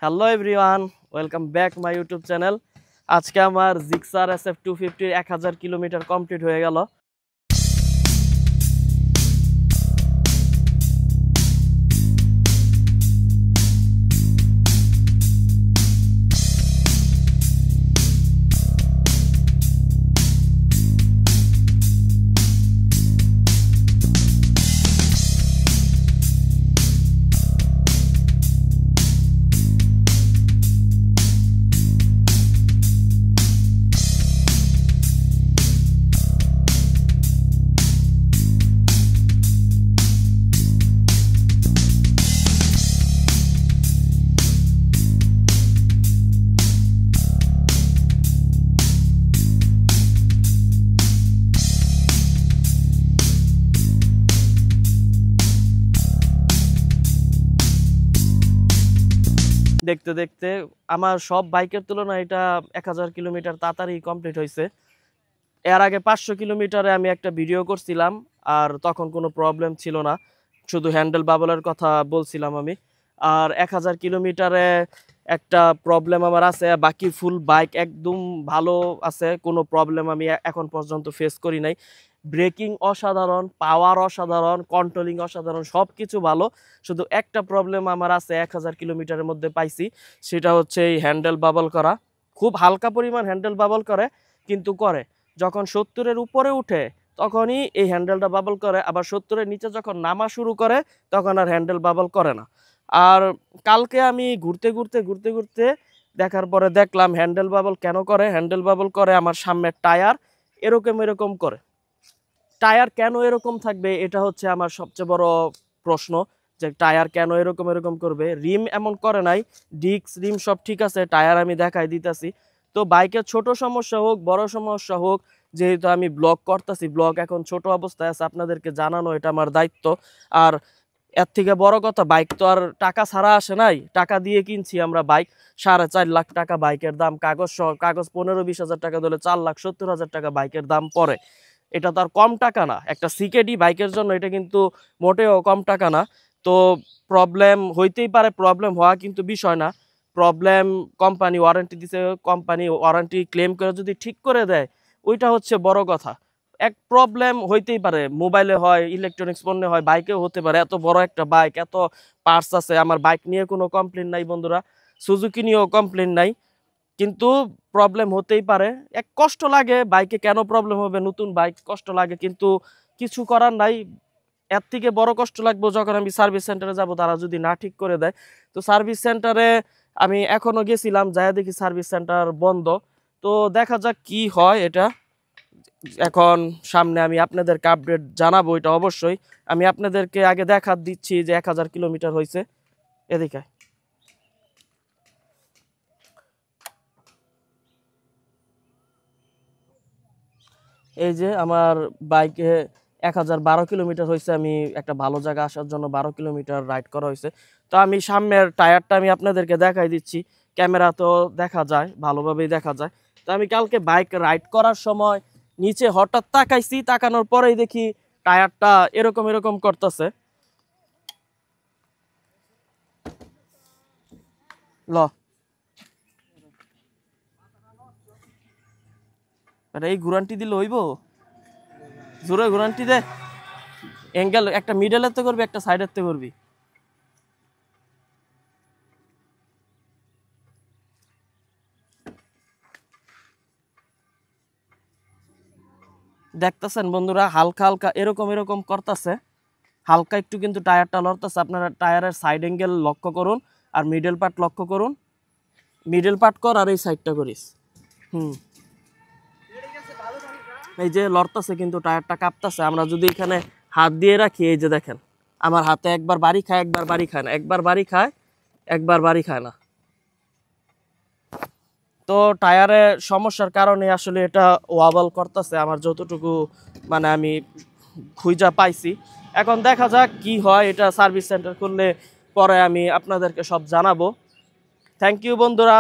Hello everyone, welcome back my YouTube channel. আজকে আমার Gixxer SF250 1000 kilometre complete হয়ে গেল। দেখতে দেখতে আমার সব বাইকের তুলনায় এটা 1000 কিলোমিটার তাড়াতাড়ি কমপ্লিট হয়েছে। এর আগে 500 কিলোমিটারে আমি একটা ভিডিও করছিলাম, আর তখন কোনো প্রবলেম ছিল না, শুধু হ্যান্ডেল বাবলের কথা বলছিলাম আমি। আর 1000 কিলোমিটারে একটা প্রবলেম আমার আছে, বাকি ফুল বাইক একদম ভালো আছে, কোনো প্রবলেম আমি এখন পর্যন্ত ফেস করি নাই। ব্রেকিং অসাধারণ, পাওয়ার অসাধারণ, কন্ট্রোলিং অসাধারণ, সব কিছু ভালো। শুধু একটা প্রবলেম আমার আছে 1000 কিলোমিটারের মধ্যে পাইছি, সেটা হচ্ছে এই হ্যান্ডেল বাবল করা। খুব হালকা পরিমাণ হ্যান্ডেল বাবল করে, কিন্তু করে। যখন 70-এর উপরে উঠে তখনই এই হ্যান্ডেলটা বাবল করে, আবার 70-এর নিচে যখন নামা শুরু করে তখন আর হ্যান্ডেল বাবল করে না। আর কালকে আমি ঘুরতে ঘুরতে দেখার পরে দেখলাম হ্যান্ডেল বাবল কেন করে। হ্যান্ডেল বাবল করে আমার সামনের টায়ার এরকম করে। টায়ার কেন এরকম থাকবে, এটা হচ্ছে আমার সবচেয়ে বড় প্রশ্ন, যে টায়ার কেন এরকম করবে। রিম এমন করে নাই, ডিস্ক রিম সব ঠিক আছে, টায়ার আমি দেখাই দিতেছি। তো বাইকের ছোট সমস্যা হোক বড় সমস্যা হোক, যেহেতু আমি ব্লগ করতেছি, ব্লগ এখন ছোট অবস্থায় আছে, আপনাদেরকে জানানো এটা আমার দায়িত্ব। আর এর থেকে বড় কথা, বাইক তো আর টাকা ছাড়া আসে নাই, টাকা দিয়ে কিনছি আমরা বাইক। 4.5 লাখ টাকা বাইকের দাম, কাগজ সহ, কাগজ 15-20 হাজার টাকা দিলে 4,70,000 টাকা বাইকের দাম পড়ে। এটা তো আর কম টাকা না, একটা সিকেডি বাইকের জন্য এটা কিন্তু মোটেও কম টাকা না। তো প্রবলেম হইতেই পারে, প্রবলেম হওয়া কিন্তু বিষয় না। প্রবলেম কোম্পানি ওয়ারেন্টি দিছে, কোম্পানি ওয়ারেন্টি ক্লেম করে যদি ঠিক করে দেয়, ওইটা হচ্ছে বড় কথা। এক প্রবলেম হইতেই পারে, মোবাইলে হয়, ইলেকট্রনিক্স পণ্যে হয়, বাইকেও হতে পারে। এত বড় একটা বাইক, এত পার্টস আছে। আমার বাইক নিয়ে কোনো কমপ্লেন নাই বন্ধুরা, সুজুকি নিয়েও কমপ্লেন নাই, কিন্তু প্রবলেম হতেই পারে। এক কষ্ট লাগে, বাইকে কেন প্রবলেম হবে, নতুন বাইক কষ্ট লাগে, কিন্তু কিছু করার নাই। এর থেকে বড় কষ্ট লাগবে যখন আমি সার্ভিস সেন্টারে যাব, তারা যদি না ঠিক করে দেয়। তো সার্ভিস সেন্টারে আমি এখনো গেছিলাম, যাই দেখি সার্ভিস সেন্টার বন্ধ। তো দেখা যাক কি হয় এটা। এখন সামনে আমি আপনাদেরকে আপডেট জানাবো, এটা অবশ্যই। আমি আপনাদেরকে আগে দেখা দিচ্ছি যে 1000 কিলোমিটার হয়েছে। এদিকে এই যে আমার বাইকে 1012 কিলোমিটার হয়েছে। আমি একটা ভালো জায়গা আসার জন্য 12 কিলোমিটার রাইড করা হয়েছে। তো আমি সামনের টায়ারটা আমি আপনাদেরকে দেখাই দিচ্ছি, ক্যামেরা তো দেখা যায়, ভালোভাবেই দেখা যায়। তো আমি কালকে বাইক রাইড করার সময় নিচে হঠাৎ তাকাইছি, তাকানোর পরেই দেখি টায়ারটা এরকম করতেছে। ল এই ঘুরানটি দিলে হইব, জোরে ঘুরানটি দে। অ্যাঙ্গেল একটা মিডলের তো করবি, একটা সাইডের তো করবি। দেখতেছেন বন্ধুরা, হালকা হালকা এরকম করতেছে, হালকা একটু কিন্তু টায়ারটা লড়তেছে। আপনারা টায়ারের সাইড অ্যাঙ্গেল লক্ষ্য করুন, আর মিডল পার্ট লক্ষ্য করুন। মিডল পার্ট কর, আর এই সাইডটা করিস। এই যে লড়তেছে, কিন্তু টায়ারটা কাঁপতেছে। আমরা যদি এখানে হাত দিয়ে রাখি, এই যে দেখেন আমার হাতে একবার বাড়ি খায়, একবার বাড়ি খায় না, একবার বাড়ি খায়, একবার বাড়ি খায় না। তো টায়ারের সমস্যার কারণে আসলে এটা ওয়াবল করতেছে, আমার যতটুকু মানে আমি খুঁজা পাইছি। এখন দেখা যাক কি হয়, এটা সার্ভিস সেন্টার করলে পরে আমি আপনাদেরকে সব জানাবো। থ্যাংক ইউ বন্ধুরা।